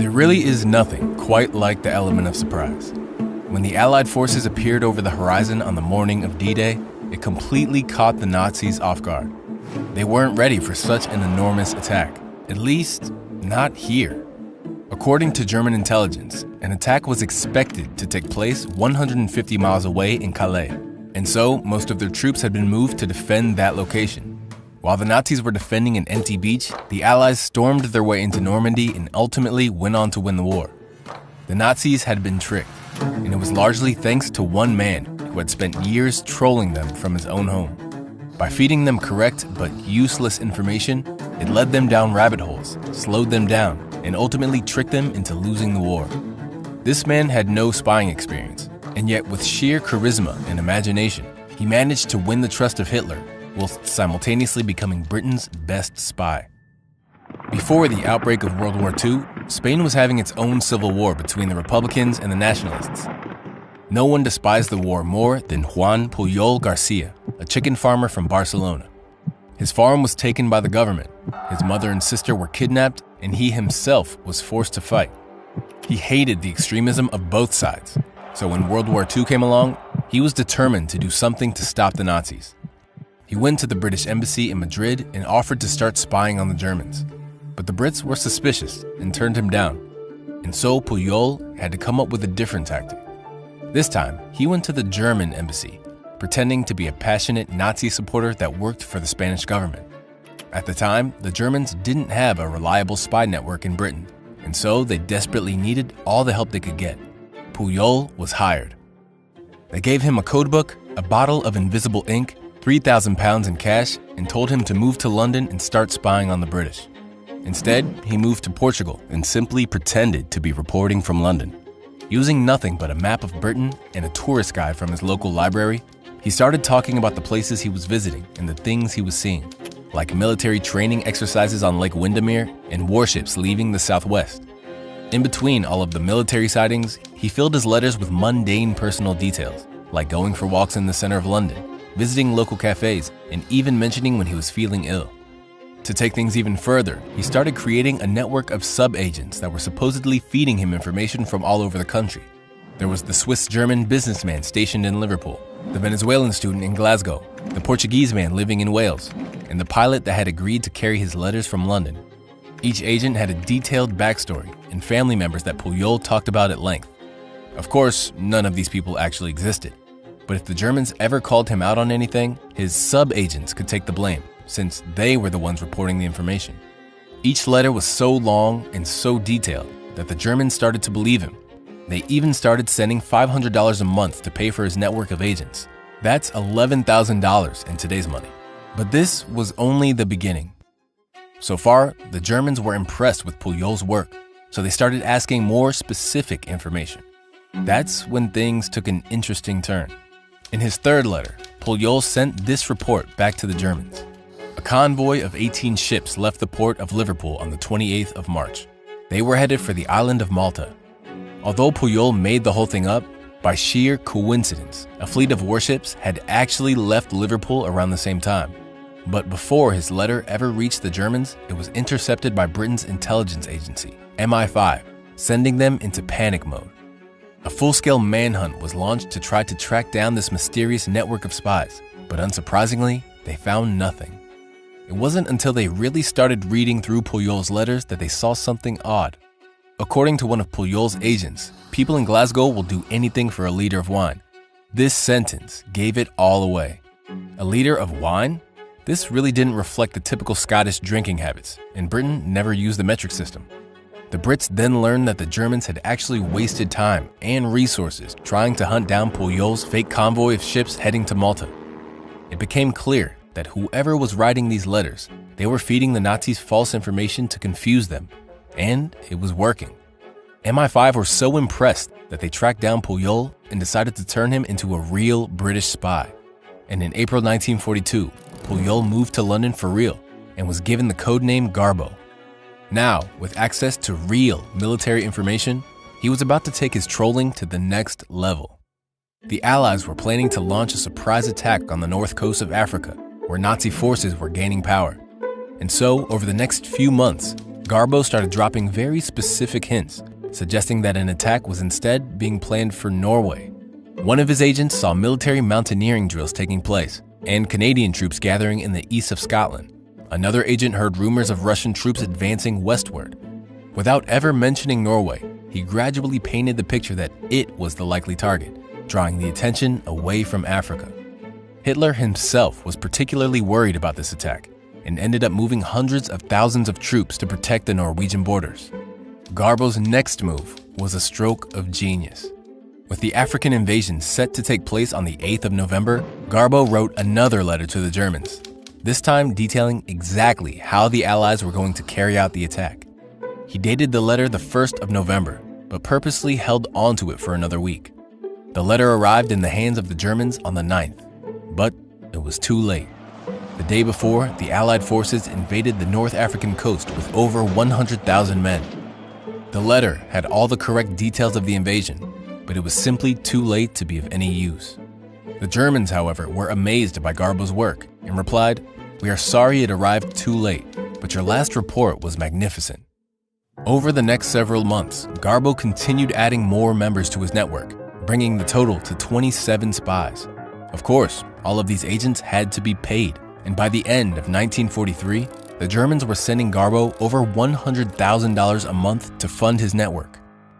There really is nothing quite like the element of surprise. When the Allied forces appeared over the horizon on the morning of D-Day, it completely caught the Nazis off guard. They weren't ready for such an enormous attack, at least not here. According to German intelligence, an attack was expected to take place 150 miles away in Calais, and so most of their troops had been moved to defend that location. While the Nazis were defending an empty beach, the Allies stormed their way into Normandy and ultimately went on to win the war. The Nazis had been tricked, and it was largely thanks to one man who had spent years trolling them from his own home. By feeding them correct but useless information, it led them down rabbit holes, slowed them down, and ultimately tricked them into losing the war. This man had no spying experience, and yet with sheer charisma and imagination, he managed to win the trust of Hitler, whilst simultaneously becoming Britain's best spy. Before the outbreak of World War II, Spain was having its own civil war between the Republicans and the Nationalists. No one despised the war more than Juan Pujol García, a chicken farmer from Barcelona. His farm was taken by the government, his mother and sister were kidnapped, and he himself was forced to fight. He hated the extremism of both sides, so when World War II came along, he was determined to do something to stop the Nazis. He went to the British embassy in Madrid and offered to start spying on the Germans. But the Brits were suspicious and turned him down. And so Pujol had to come up with a different tactic. This time, he went to the German embassy, pretending to be a passionate Nazi supporter that worked for the Spanish government. At the time, the Germans didn't have a reliable spy network in Britain, and so they desperately needed all the help they could get. Pujol was hired. They gave him a codebook, a bottle of invisible ink, £3,000 in cash, and told him to move to London and start spying on the British. Instead, he moved to Portugal and simply pretended to be reporting from London. Using nothing but a map of Britain and a tourist guide from his local library, he started talking about the places he was visiting and the things he was seeing, like military training exercises on Lake Windermere and warships leaving the southwest. In between all of the military sightings, he filled his letters with mundane personal details, like going for walks in the center of London, visiting local cafes, and even mentioning when he was feeling ill. To take things even further, he started creating a network of sub-agents that were supposedly feeding him information from all over the country. There was the Swiss-German businessman stationed in Liverpool, the Venezuelan student in Glasgow, the Portuguese man living in Wales, and the pilot that had agreed to carry his letters from London. Each agent had a detailed backstory and family members that Pujol talked about at length. Of course, none of these people actually existed. But if the Germans ever called him out on anything, his sub-agents could take the blame, since they were the ones reporting the information. Each letter was so long and so detailed that the Germans started to believe him. They even started sending $500 a month to pay for his network of agents. That's $11,000 in today's money. But this was only the beginning. So far, the Germans were impressed with Pujol's work, so they started asking more specific information. That's when things took an interesting turn. In his third letter, Pujol sent this report back to the Germans. A convoy of 18 ships left the port of Liverpool on the 28th of March. They were headed for the island of Malta. Although Pujol made the whole thing up, by sheer coincidence, a fleet of warships had actually left Liverpool around the same time. But before his letter ever reached the Germans, it was intercepted by Britain's intelligence agency, MI5, sending them into panic mode. A full-scale manhunt was launched to try to track down this mysterious network of spies, but unsurprisingly, they found nothing. It wasn't until they really started reading through Pujol's letters that they saw something odd. According to one of Pujol's agents, people in Glasgow will do anything for a liter of wine. This sentence gave it all away. A liter of wine? This really didn't reflect the typical Scottish drinking habits, and Britain never used the metric system. The Brits then learned that the Germans had actually wasted time and resources trying to hunt down Pujol's fake convoy of ships heading to Malta. It became clear that whoever was writing these letters, they were feeding the Nazis false information to confuse them, and it was working. MI5 were so impressed that they tracked down Pujol and decided to turn him into a real British spy. And in April 1942, Pujol moved to London for real and was given the codename Garbo. Now, with access to real military information, he was about to take his trolling to the next level. The Allies were planning to launch a surprise attack on the north coast of Africa, where Nazi forces were gaining power. And so, over the next few months, Garbo started dropping very specific hints, suggesting that an attack was instead being planned for Norway. One of his agents saw military mountaineering drills taking place and Canadian troops gathering in the east of Scotland. Another agent heard rumors of Russian troops advancing westward. Without ever mentioning Norway, he gradually painted the picture that it was the likely target, drawing the attention away from Africa. Hitler himself was particularly worried about this attack and ended up moving hundreds of thousands of troops to protect the Norwegian borders. Garbo's next move was a stroke of genius. With the African invasion set to take place on the 8th of November, Garbo wrote another letter to the Germans, this time detailing exactly how the Allies were going to carry out the attack. He dated the letter the 1st of November, but purposely held onto it for another week. The letter arrived in the hands of the Germans on the 9th, but it was too late. The day before, the Allied forces invaded the North African coast with over 100,000 men. The letter had all the correct details of the invasion, but it was simply too late to be of any use. The Germans, however, were amazed by Garbo's work and replied, "We are sorry it arrived too late, but your last report was magnificent." Over the next several months, Garbo continued adding more members to his network, bringing the total to 27 spies. Of course, all of these agents had to be paid, and by the end of 1943, the Germans were sending Garbo over $100,000 a month to fund his network.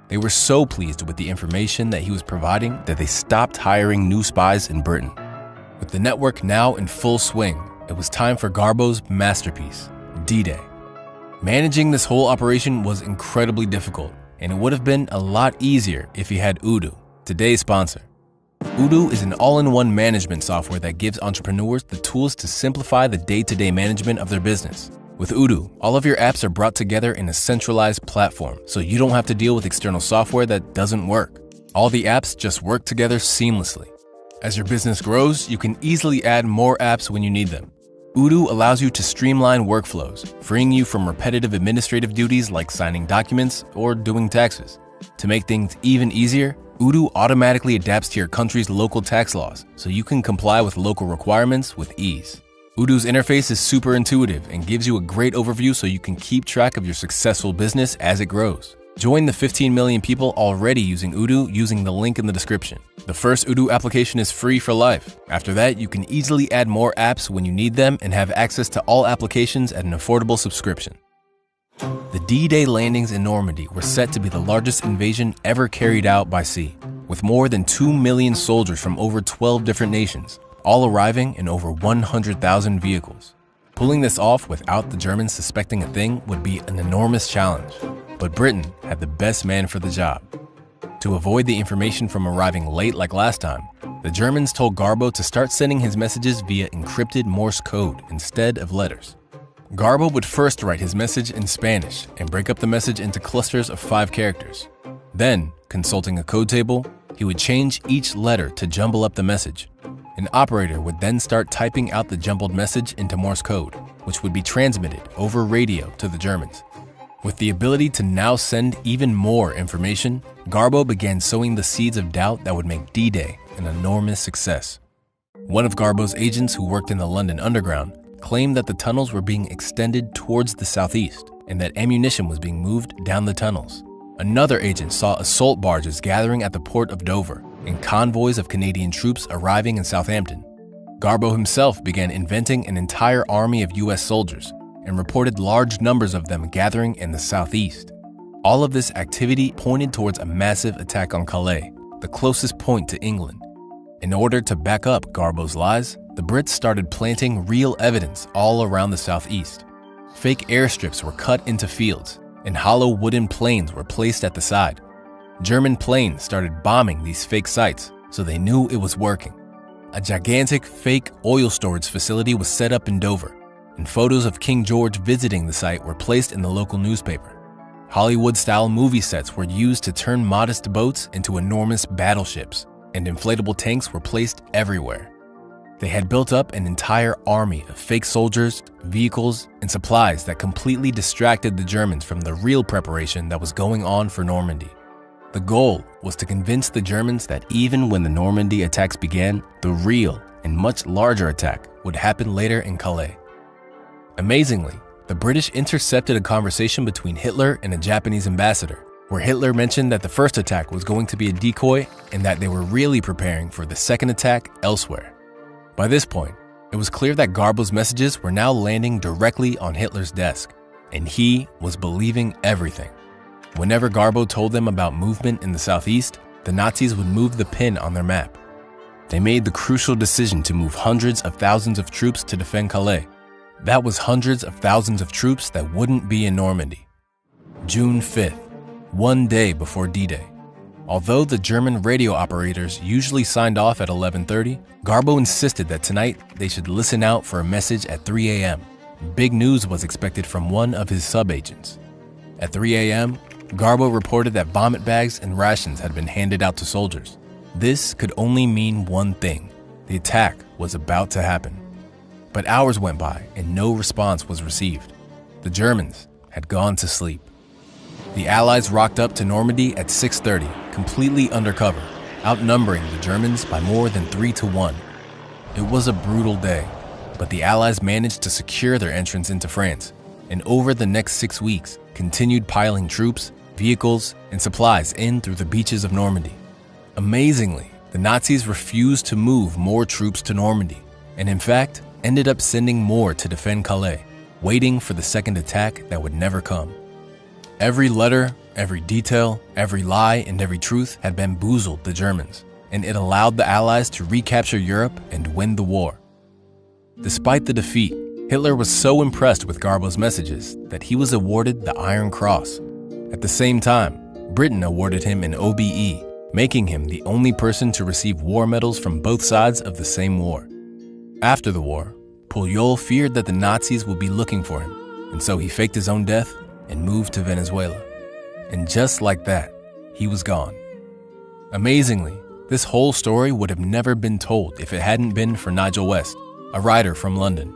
They were so pleased with the information that he was providing that they stopped hiring new spies in Britain. With the network now in full swing, it was time for Garbo's masterpiece, D-Day. Managing this whole operation was incredibly difficult, and it would have been a lot easier if he had Odoo, today's sponsor. Odoo is an all-in-one management software that gives entrepreneurs the tools to simplify the day-to-day management of their business. With Odoo, all of your apps are brought together in a centralized platform, so you don't have to deal with external software that doesn't work. All the apps just work together seamlessly. As your business grows, you can easily add more apps when you need them. Odoo allows you to streamline workflows, freeing you from repetitive administrative duties like signing documents or doing taxes. To make things even easier, Odoo automatically adapts to your country's local tax laws, so you can comply with local requirements with ease. Odoo's interface is super intuitive and gives you a great overview so you can keep track of your successful business as it grows. Join the 15 million people already using Odoo using the link in the description. The first Odoo application is free for life. After that, you can easily add more apps when you need them and have access to all applications at an affordable subscription. The D-Day landings in Normandy were set to be the largest invasion ever carried out by sea, with more than 2 million soldiers from over 12 different nations, all arriving in over 100,000 vehicles. Pulling this off without the Germans suspecting a thing would be an enormous challenge, but Britain had the best man for the job. To avoid the information from arriving late like last time, the Germans told Garbo to start sending his messages via encrypted Morse code instead of letters. Garbo would first write his message in Spanish and break up the message into clusters of 5 characters. Then, consulting a code table, he would change each letter to jumble up the message. An operator would then start typing out the jumbled message into Morse code, which would be transmitted over radio to the Germans. With the ability to now send even more information, Garbo began sowing the seeds of doubt that would make D-Day an enormous success. One of Garbo's agents who worked in the London Underground claimed that the tunnels were being extended towards the southeast and that ammunition was being moved down the tunnels. Another agent saw assault barges gathering at the port of Dover and convoys of Canadian troops arriving in Southampton. Garbo himself began inventing an entire army of US soldiers and reported large numbers of them gathering in the southeast. All of this activity pointed towards a massive attack on Calais, the closest point to England. In order to back up Garbo's lies, the Brits started planting real evidence all around the southeast. Fake airstrips were cut into fields, and hollow wooden planes were placed at the side. German planes started bombing these fake sites, so they knew it was working. A gigantic fake oil storage facility was set up in Dover, and photos of King George visiting the site were placed in the local newspaper. Hollywood-style movie sets were used to turn modest boats into enormous battleships, and inflatable tanks were placed everywhere. They had built up an entire army of fake soldiers, vehicles, and supplies that completely distracted the Germans from the real preparation that was going on for Normandy. The goal was to convince the Germans that even when the Normandy attacks began, the real and much larger attack would happen later in Calais. Amazingly, the British intercepted a conversation between Hitler and a Japanese ambassador, where Hitler mentioned that the first attack was going to be a decoy and that they were really preparing for the second attack elsewhere. By this point, it was clear that Garbo's messages were now landing directly on Hitler's desk, and he was believing everything. Whenever Garbo told them about movement in the southeast, the Nazis would move the pin on their map. They made the crucial decision to move hundreds of thousands of troops to defend Calais. That was hundreds of thousands of troops that wouldn't be in Normandy. June 5th, one day before D-Day. Although the German radio operators usually signed off at 11:30, Garbo insisted that tonight they should listen out for a message at 3 a.m. Big news was expected from one of his sub-agents. At 3 a.m., Garbo reported that vomit bags and rations had been handed out to soldiers. This could only mean one thing: the attack was about to happen. But hours went by and no response was received. The Germans had gone to sleep. The Allies rocked up to Normandy at 6:30, completely undercover, outnumbering the Germans by more than 3-1. It was a brutal day, but the Allies managed to secure their entrance into France, and over the next 6 weeks, continued piling troops, vehicles, and supplies in through the beaches of Normandy. Amazingly, the Nazis refused to move more troops to Normandy, and in fact, ended up sending more to defend Calais, waiting for the second attack that would never come. Every letter, every detail, every lie, and every truth had bamboozled the Germans, and it allowed the Allies to recapture Europe and win the war. Despite the defeat, Hitler was so impressed with Garbo's messages that he was awarded the Iron Cross. At the same time, Britain awarded him an OBE, making him the only person to receive war medals from both sides of the same war. After the war, Pujol feared that the Nazis would be looking for him, and so he faked his own death and moved to Venezuela. And just like that, he was gone. Amazingly, this whole story would have never been told if it hadn't been for Nigel West, a writer from London.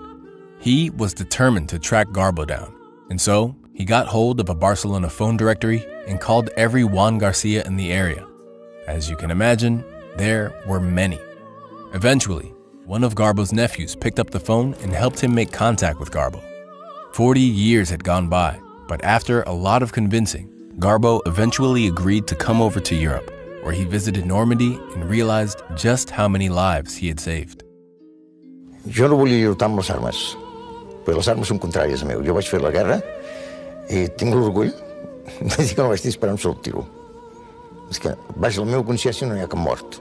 He was determined to track Garbo down, and so he got hold of a Barcelona phone directory and called every Juan Garcia in the area. As you can imagine, there were many. Eventually, one of Garbo's nephews picked up the phone and helped him make contact with Garbo. 40 years had gone by, but after a lot of convincing, Garbo eventually agreed to come over to Europe, where he visited Normandy and realized just how many lives he had saved. Jo no volia lluitar amb les armes, perquè les armes són contràries a meu. Jo vaig fer la guerra i tinc l'orgull de dir que no vaig disparar un sol tiro. És que baix la meva consciència no hi ha cap mort.